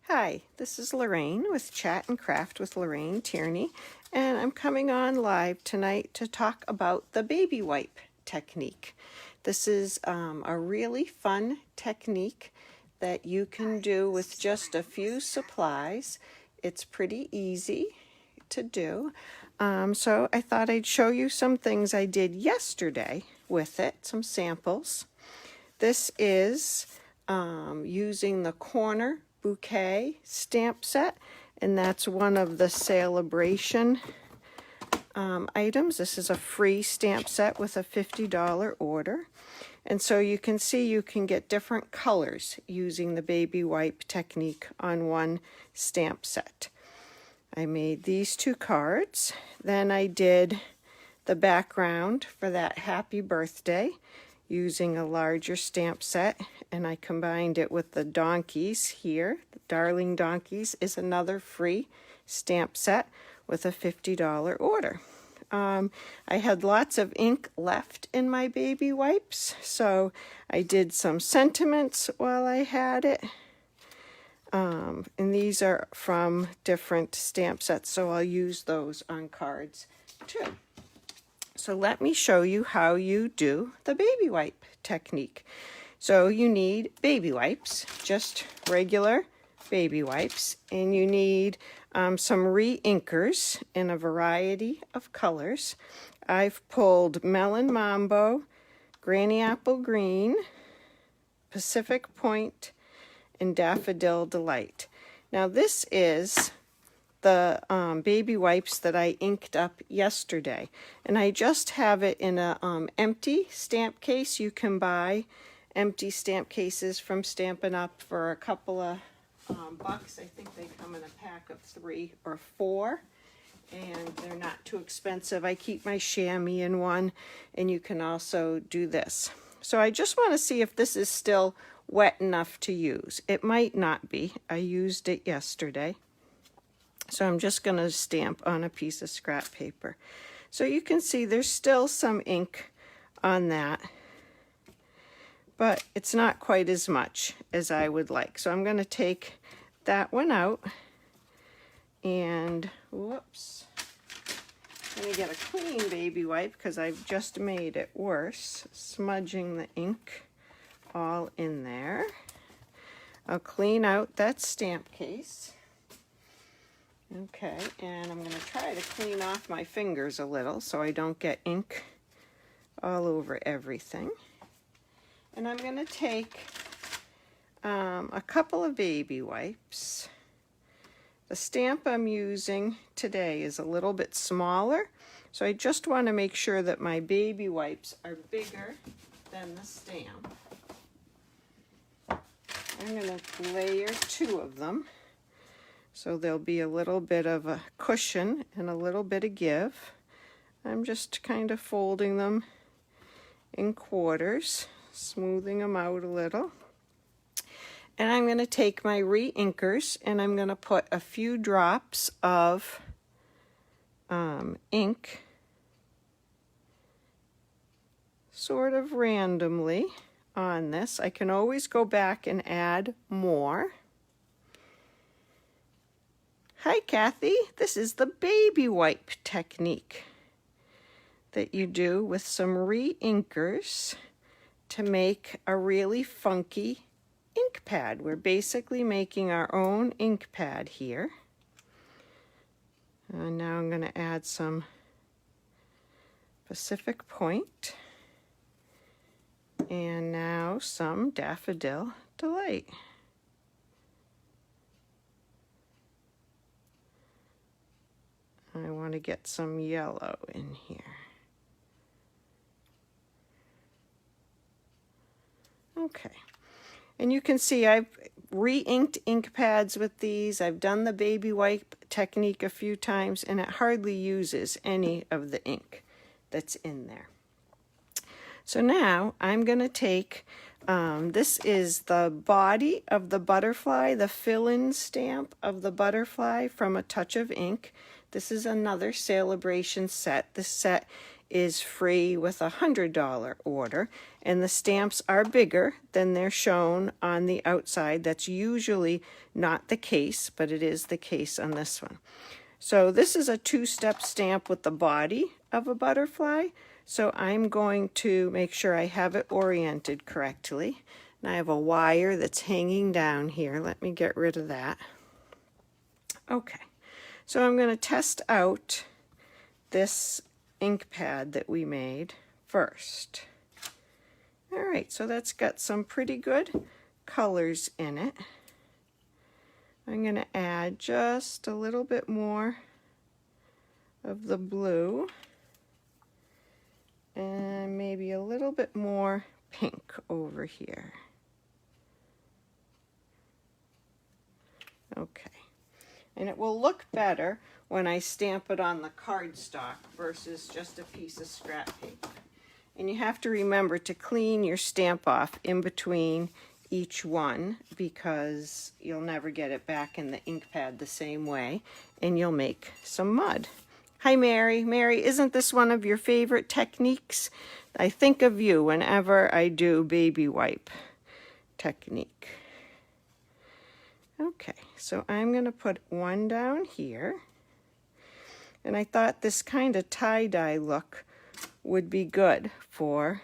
Hi, this is Lorraine with Chat and Craft with Lorraine Tierney, and I'm coming on live tonight to talk about the baby wipe technique. This is a really fun technique that you can do with just a few supplies. It's pretty easy to do. So I thought I'd show you some things I did yesterday with it, some samples. This is using the Corner Bouquet stamp set, and that's one of the celebration items. This is a free stamp set with a $50 order. And so you can see you can get different colors using the baby wipe technique on one stamp set. I made these two cards. Then I did the background for that happy birthday using a larger stamp set, and I combined it with the donkeys here. The Darling Donkeys is another free stamp set with a $50 order. I had lots of ink left in my baby wipes, so I did some sentiments while I had it. And these are from different stamp sets, so I'll use those on cards too. So let me show you how you do the baby wipe technique. So you need baby wipes, just regular baby wipes, and you need some re-inkers in a variety of colors. I've pulled Melon Mambo, Granny Apple Green, Pacific Point, and Daffodil Delight. Now this is the baby wipes that I inked up yesterday, and I just have it in a empty stamp case. You can buy empty stamp cases from Stampin' Up! For a couple of bucks. I think they come in a pack of 3 or 4, and they're not too expensive. I keep my chamois in one, and you can also do this. So I just want to see if this is still wet enough to use. It might not be. I used it yesterday. So I'm just going to stamp on a piece of scrap paper. So you can see there's still some ink on that, but it's not quite as much as I would like. So I'm going to take that one out, and whoops, let me get a clean baby wipe because I've just made it worse, smudging the ink all in there. I'll clean out that stamp case. Okay, and I'm going to try to clean off my fingers a little so I don't get ink all over everything. And I'm going to take a couple of baby wipes. The stamp I'm using today is a little bit smaller, so I just want to make sure that my baby wipes are bigger than the stamp. I'm going to layer 2 of them, so there'll be a little bit of a cushion and a little bit of give. I'm just kind of folding them in quarters, smoothing them out a little. And I'm going to take my re-inkers and I'm going to put a few drops of ink sort of randomly on this. I can always go back and add more. Hi, Kathy. This is the baby wipe technique that you do with some re-inkers to make a really funky ink pad. We're basically making our own ink pad here. And now I'm going to add some Pacific Point, and now some Daffodil Delight. I want to get some yellow in here. Okay, and you can see I've re-inked ink pads with these. I've done the baby wipe technique a few times, and it hardly uses any of the ink that's in there. So now I'm going to take, this is the body of the butterfly, the fill-in stamp of the butterfly from A Touch of Ink. This is another celebration set. This set is free with a $100 order, and the stamps are bigger than they're shown on the outside. That's usually not the case, but it is the case on this one. So this is a two-step stamp with the body of a butterfly, so I'm going to make sure I have it oriented correctly. And I have a wire that's hanging down here. Let me get rid of that. Okay, so I'm going to test out this ink pad that we made first. All right, so that's got some pretty good colors in it. I'm going to add just a little bit more of the blue and maybe a little bit more pink over here. Okay, and it will look better when I stamp it on the cardstock versus just a piece of scrap paper. And you have to remember to clean your stamp off in between each one, because you'll never get it back in the ink pad the same way, and you'll make some mud. Hi, Mary. Mary, isn't this one of your favorite techniques? I think of you whenever I do baby wipe technique. Okay, so I'm going to put one down here. And I thought this kind of tie-dye look would be good for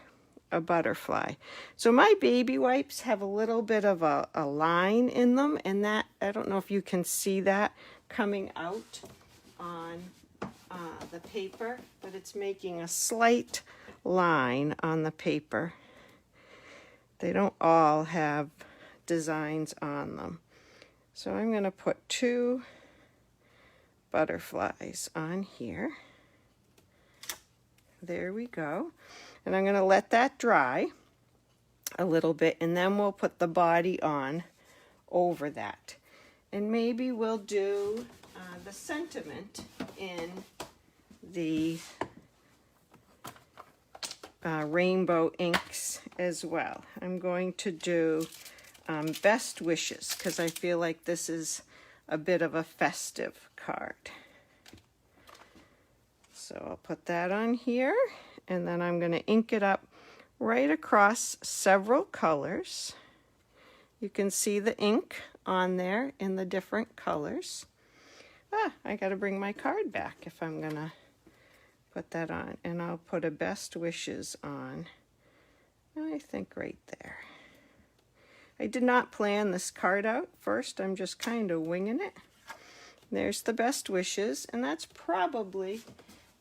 a butterfly. So my baby wipes have a little bit of a line in them, and that, I don't know if you can see that coming out on the paper, but it's making a slight line on the paper. They don't all have designs on them. So I'm going to put two butterflies on here. There we go. And I'm going to let that dry a little bit, and then we'll put the body on over that. And maybe we'll do the sentiment in the rainbow inks as well. I'm going to do best wishes, because I feel like this is a bit of a festive card. So I'll put that on here, and then I'm going to ink it up right across several colors. You can see the ink on there in the different colors. I got to bring my card back if I'm going to put that on, and I'll put a best wishes on, I think right there. I did not plan this card out first. I'm just kind of winging it. There's the best wishes, and that's probably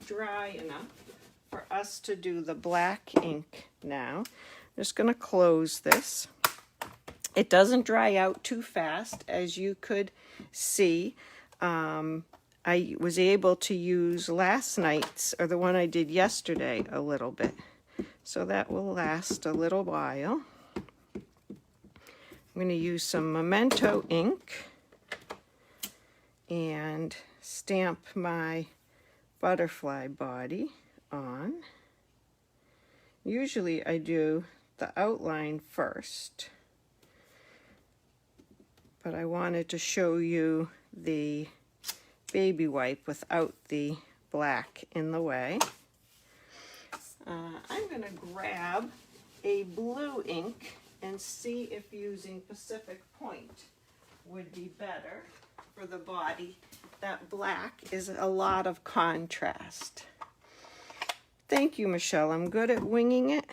dry enough for us to do the black ink now. I'm just going to close this. It doesn't dry out too fast, as you could see. I was able to use last night's, or the one I did yesterday, a little bit. So that will last a little while. I'm going to use some Memento ink and stamp my butterfly body on. Usually I do the outline first, but I wanted to show you the baby wipe without the black in the way. I'm going to grab a blue ink and see if using Pacific Point would be better for the body. That black is a lot of contrast. Thank you, Michelle. I'm good at winging it.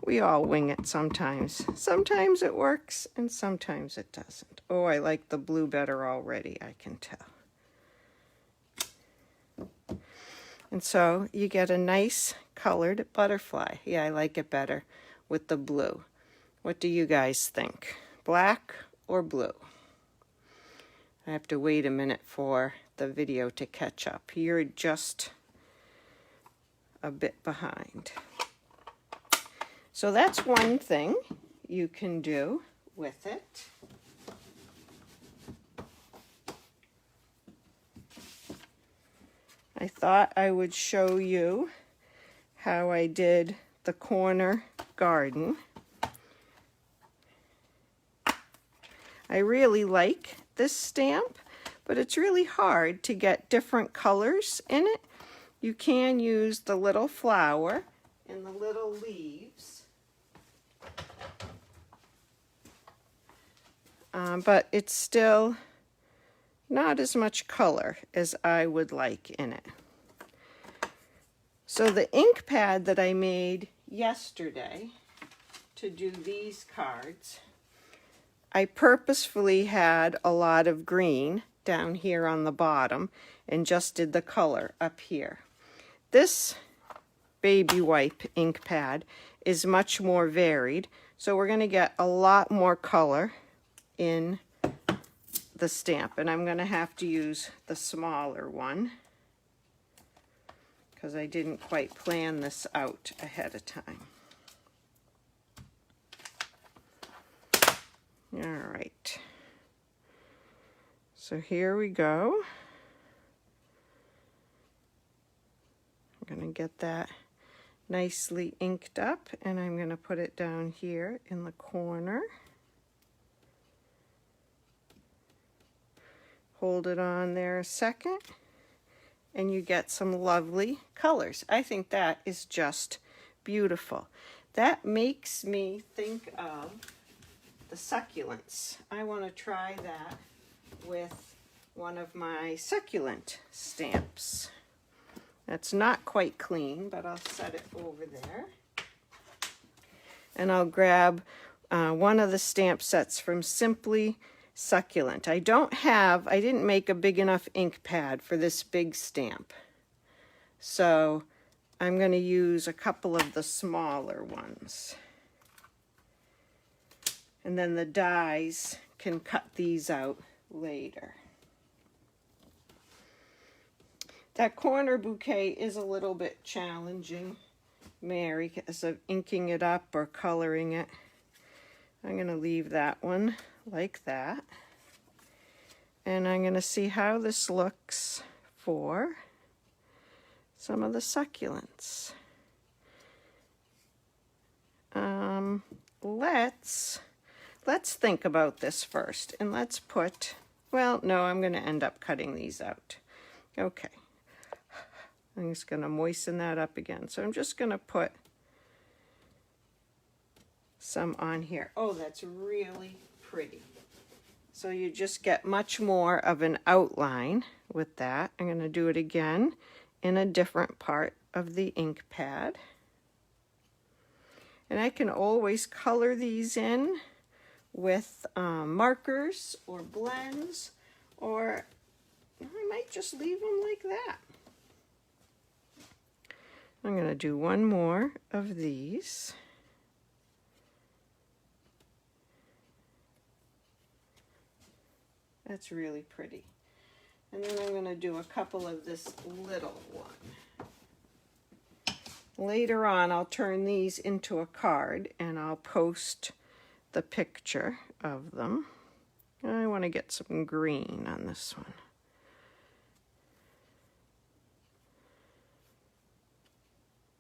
We all wing it sometimes. Sometimes it works and sometimes it doesn't. Oh, I like the blue better already, I can tell. And so you get a nice colored butterfly. Yeah, I like it better with the blue. What do you guys think? Black or blue? I have to wait a minute for the video to catch up. You're just a bit behind. So that's one thing you can do with it. I thought I would show you how I did the corner garden. I really like this stamp, but it's really hard to get different colors in it. You can use the little flower and the little leaves, but it's still not as much color as I would like in it. So the ink pad that I made yesterday to do these cards, I purposefully had a lot of green down here on the bottom and just did the color up here. This baby wipe ink pad is much more varied, so we're going to get a lot more color in the stamp, and I'm going to have to use the smaller one because I didn't quite plan this out ahead of time. All right, so here we go. I'm going to get that nicely inked up, and I'm going to put it down here in the corner. Hold it on there a second, and you get some lovely colors. I think that is just beautiful. That makes me think of the succulents. I want to try that with one of my succulent stamps. That's not quite clean, but I'll set it over there. And I'll grab one of the stamp sets from Simply Succulent. I didn't make a big enough ink pad for this big stamp. So I'm going to use a couple of the smaller ones. And then the dies can cut these out later. That corner bouquet is a little bit challenging, Mary, because of inking it up or coloring it. I'm going to leave that one like that. And I'm going to see how this looks for some of the succulents. Let's think about this first, and let's put, well, no, I'm going to end up cutting these out. Okay. I'm just going to moisten that up again. So I'm just going to put some on here. Oh, that's really pretty. So you just get much more of an outline with that. I'm going to do it again in a different part of the ink pad. And I can always color these in with markers or blends, or I might just leave them like that. I'm going to do one more of these. That's really pretty. And then I'm going to do a couple of this little one. Later on, I'll turn these into a card and I'll post the picture of them. I want to get some green on this one.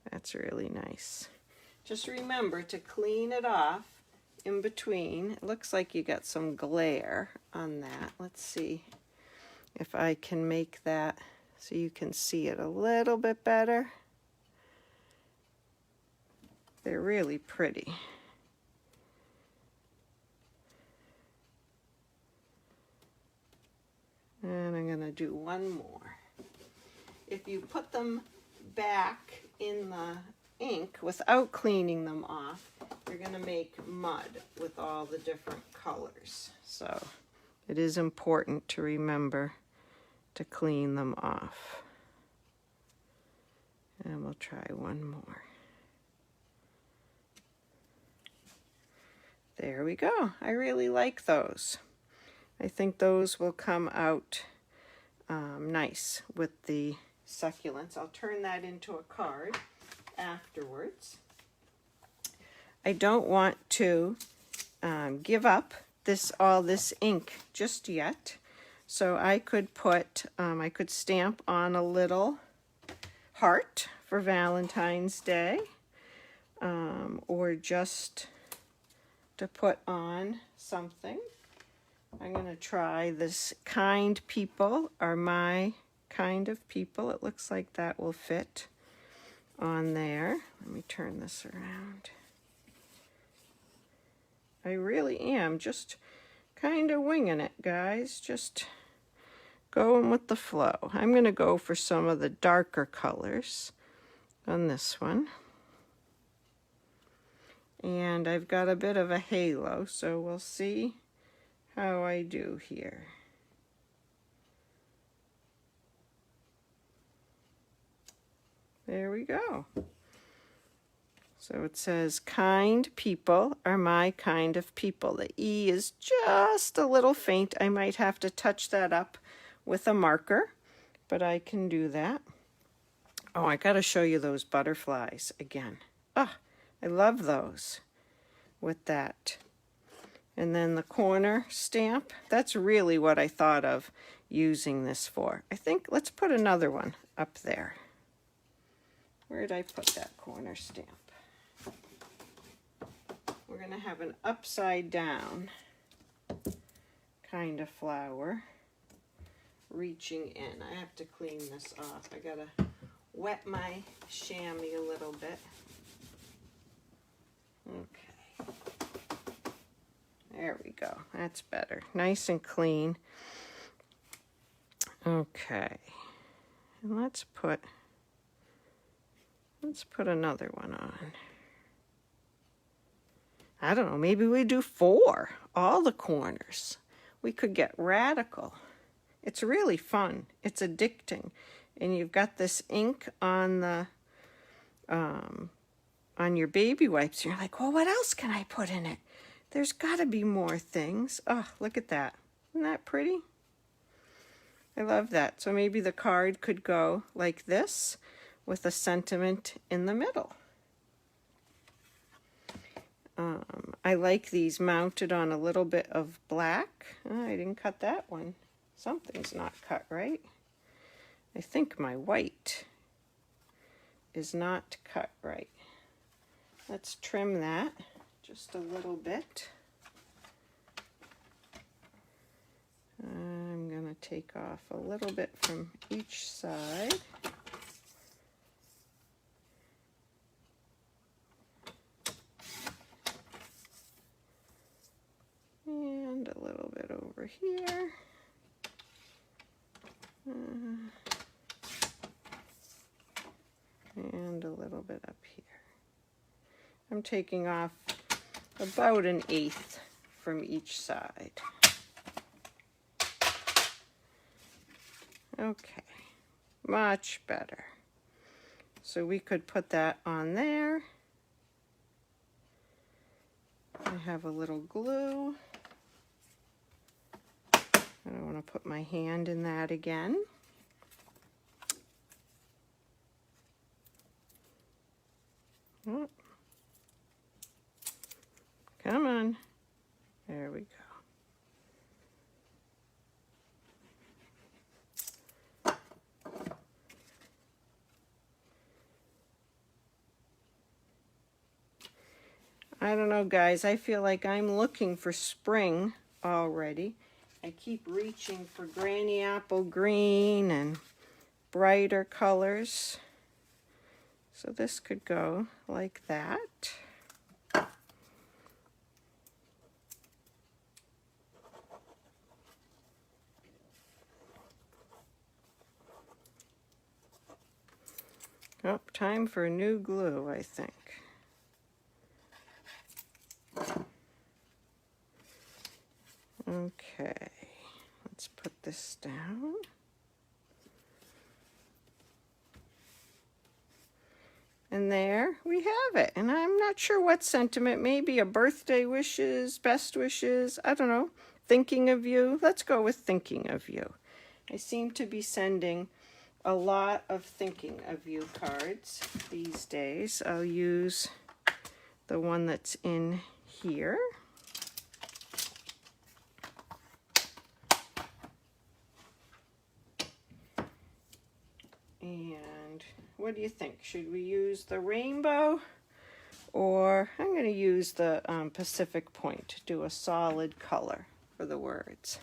That's really nice. Just remember to clean it off in between. It looks like you got some glare on that. Let's see if I can make that so you can see it a little bit better. They're really pretty. And I'm going to do one more. If you put them back in the ink without cleaning them off, you're going to make mud with all the different colors. So it is important to remember to clean them off. And we'll try one more. There we go. I really like those. I think those will come out nice with the succulents. I'll turn that into a card afterwards. I don't want to give up all this ink just yet. So I could I could stamp on a little heart for Valentine's Day, or just to put on something. I'm going to try this Kind People Are My kind of people. It looks like that will fit on there. Let me turn this around. I really am just kind of winging it, guys. Just going with the flow. I'm going to go for some of the darker colors on this one. And I've got a bit of a halo, so we'll see how I do here. There we go. So it says, kind people are my kind of people. The E is just a little faint. I might have to touch that up with a marker, but I can do that. Oh, I got to show you those butterflies again. Ah, I love those with that. And then the corner stamp, that's really what I thought of using this for. I think, let's put another one up there. Where did I put that corner stamp? We're going to have an upside down kind of flower reaching in. I have to clean this off. I got to wet my chamois a little bit. Okay. There we go. That's better. Nice and clean. Okay. And let's put another one on. I don't know, maybe we do 4, all the corners. We could get radical. It's really fun. It's addicting. And you've got this ink on the on your baby wipes. And you're like, well, what else can I put in it? There's got to be more things. Oh, look at that. Isn't that pretty? I love that. So maybe the card could go like this with a sentiment in the middle. I like these mounted on a little bit of black. Oh, I didn't cut that one. Something's not cut right. I think my white is not cut right. Let's trim that just a little bit. I'm going to take off a little bit from each side. And a little bit over here. And a little bit up here. I'm taking off about 1/8 from each side. Okay, much better. So we could put that on there. I have a little glue. I don't want to put my hand in that again. Oh. Come on. There we go. I don't know, guys. I feel like I'm looking for spring already. I keep reaching for Granny Apple Green and brighter colors. So this could go like that. Oh, time for new glue, I think. Okay, let's put this down. And there we have it. And I'm not sure what sentiment, maybe a birthday wishes, best wishes, I don't know. Thinking of you. Let's go with thinking of you. I seem to be sending a lot of thinking of you cards these days. I'll use the one that's in here. And what do you think? Should we use the rainbow? Or I'm going to use the Pacific Point, do a solid color for the words.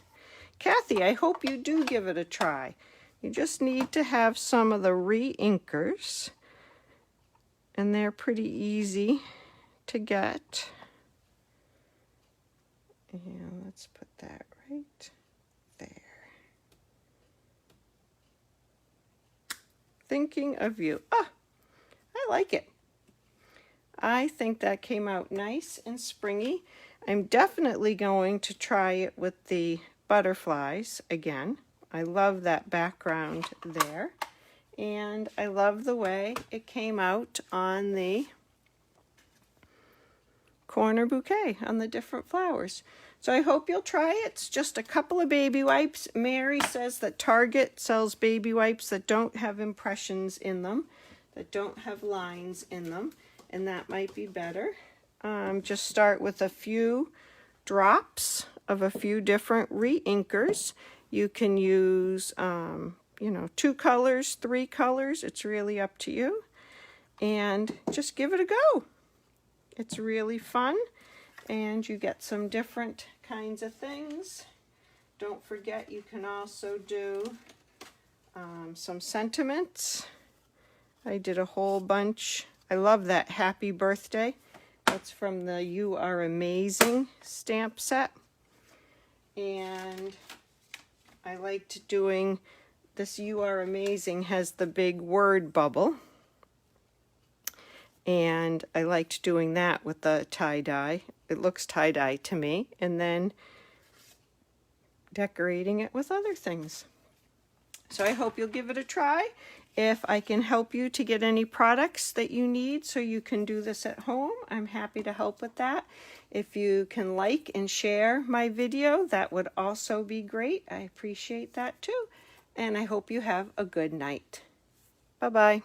Kathy, I hope you do give it a try. You just need to have some of the re-inkers, and they're pretty easy to get. And let's put that right there. Thinking of you. Ah, I like it. I think that came out nice and springy. I'm definitely going to try it with the butterflies again. I love that background there. And I love the way it came out on the corner bouquet, on the different flowers. So I hope you'll try it. It's just a couple of baby wipes. Mary says that Target sells baby wipes that don't have impressions in them, that don't have lines in them, and that might be better. Just start with a few drops of a few different re-inkers. You can use, you know, 2 colors, 3 colors. It's really up to you. And just give it a go. It's really fun. And you get some different kinds of things. Don't forget, you can also do some sentiments. I did a whole bunch. I love that happy birthday. That's from the You Are Amazing stamp set. And I liked doing this. You Are Amazing has the big word bubble. And I liked doing that with the tie-dye. It looks tie-dye to me. And then decorating it with other things. So I hope you'll give it a try. If I can help you to get any products that you need so you can do this at home, I'm happy to help with that. If you can like and share my video, that would also be great. I appreciate that too. And I hope you have a good night. Bye-bye.